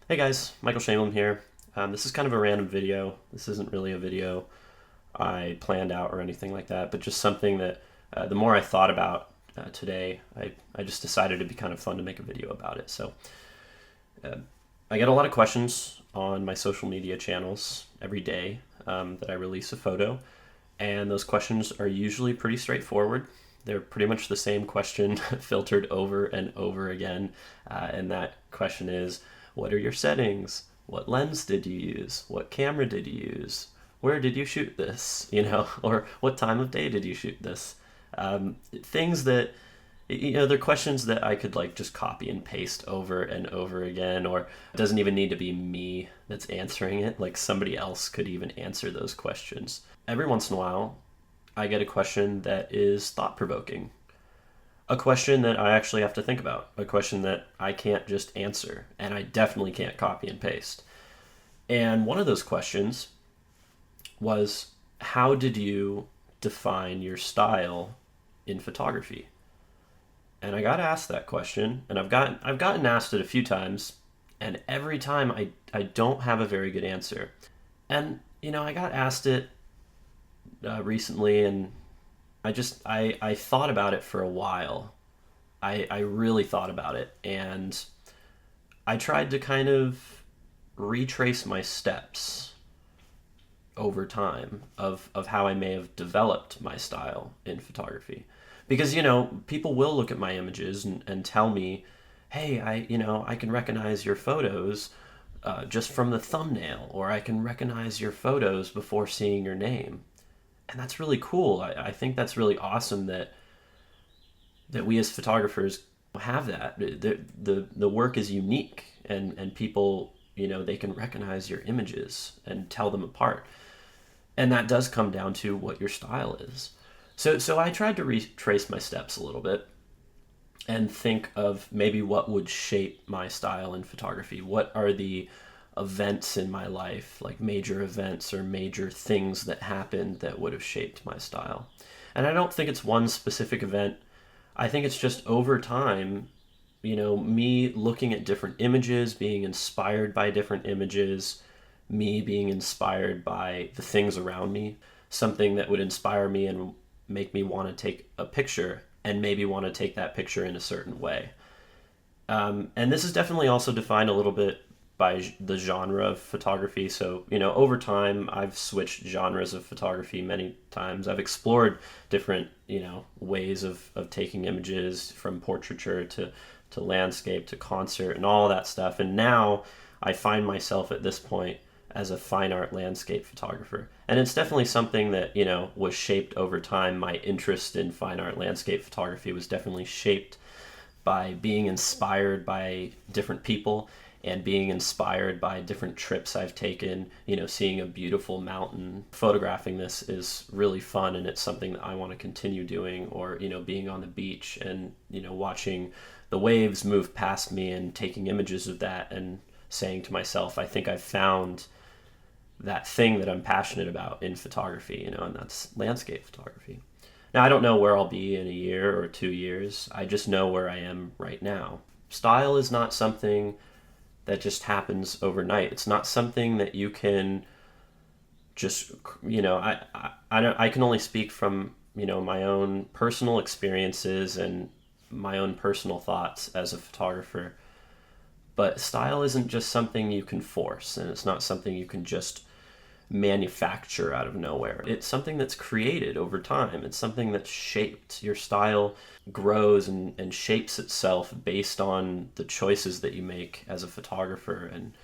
Hey guys, Michael Shainblum here. This is kind of a random video. This isn't really a video I planned out or anything like that, but just something that the more I thought about today, I just decided it'd be kind of fun to make a video about it. So uh, I get a lot of questions on my social media channels every day that I release a photo, and those questions are usually pretty straightforward. They're pretty much the same question filtered over and over again, and that question is, what are your settings? What lens did you use? What camera did you use? Where did you shoot this? Or what time of day did you shoot this? Things that, they're questions that I could like just copy and paste over and over again, or it doesn't even need to be me that's answering it. Like somebody else could even answer those questions. Every once in a while, I get a question that is thought provoking, a question that I actually have to think about, a question that I can't just answer, and I definitely can't copy and paste. And one of those questions was, how did you define your style in photography? And I got asked that question, and I've gotten asked it a few times, and every time I don't have a very good answer. And I got asked it recently, and I thought about it for a while. I really thought about it, and I tried to kind of retrace my steps over time of how I may have developed my style in photography. Because, people will look at my images and tell me, hey, I can recognize your photos just from the thumbnail, or I can recognize your photos before seeing your name. And that's really cool. I think that's really awesome that we as photographers have that. The work is unique, and people, they can recognize your images and tell them apart. And that does come down to what your style is. So I tried to retrace my steps a little bit and think of maybe what would shape my style in photography. What are the events in my life, like major events or major things that happened that would have shaped my style? And I don't think it's one specific event. I think it's just over time, me looking at different images, being inspired by different images, me being inspired by the things around me, something that would inspire me and make me want to take a picture and maybe want to take that picture in a certain way. And this is definitely also defined a little bit by the genre of photography. So, over time, I've switched genres of photography many times. I've explored different, ways of taking images, from portraiture to landscape to concert and all that stuff. And now I find myself at this point as a fine art landscape photographer. And it's definitely something that, was shaped over time. My interest in fine art landscape photography was definitely shaped by being inspired by different people and being inspired by different trips I've taken. Seeing a beautiful mountain, photographing this is really fun, and it's something that I want to continue doing. Or, being on the beach and, watching the waves move past me and taking images of that and saying to myself, I think I've found that thing that I'm passionate about in photography, and that's landscape photography. Now, I don't know where I'll be in a year or 2 years. I just know where I am right now. Style is not something that just happens overnight. It's not something that you can just, I can only speak from, my own personal experiences and my own personal thoughts as a photographer. But style isn't just something you can force, and it's not something you can just manufacture out of nowhere. It's something that's created over time. It's something that's shaped. Your style grows and shapes itself based on the choices that you make as a photographer and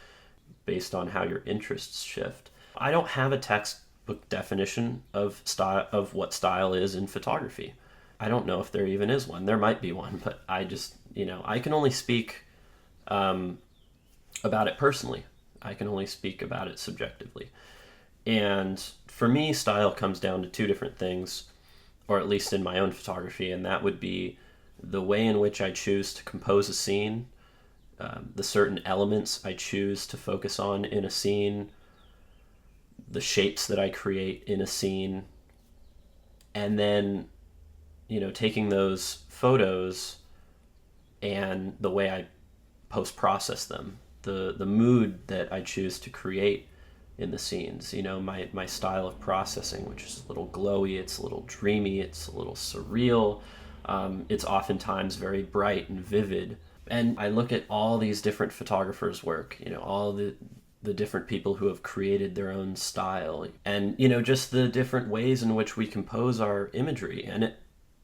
based on how your interests shift. I don't have a textbook definition of style, of what style is in photography. I don't know if there even is one. There might be one, but I just, I can only speak about it personally. I can only speak about it subjectively. And for me, style comes down to two different things, or at least in my own photography, and that would be the way in which I choose to compose a scene, the certain elements I choose to focus on in a scene, the shapes that I create in a scene, and then, taking those photos and the way I post process them. the mood that I choose to create in the scenes. You know, my style of processing, which is a little glowy, it's a little dreamy, it's a little surreal. It's oftentimes very bright and vivid. And I look at all these different photographers' work, you know, all the different people who have created their own style, and, you know, just the different ways in which we compose our imagery. And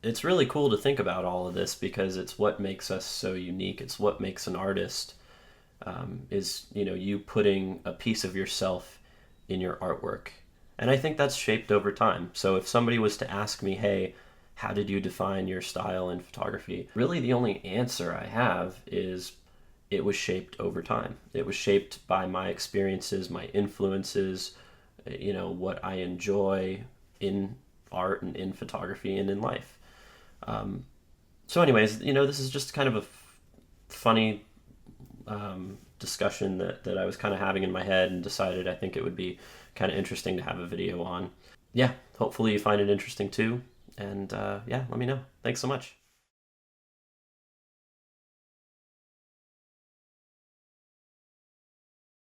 it's really cool to think about all of this, because it's what makes us so unique. It's what makes an artist, is, you know, you putting a piece of yourself in your artwork. And I think that's shaped over time. So if somebody was to ask me, hey, how did you define your style in photography? Really, the only answer I have is it was shaped over time. It was shaped by my experiences, my influences, you know, what I enjoy in art and in photography and in life. So anyways, you know, this is just kind of a funny discussion that I was kind of having in my head, and decided I think it would be kind of interesting to have a video on. Yeah, hopefully you find it interesting too. And yeah, let me know. Thanks so much.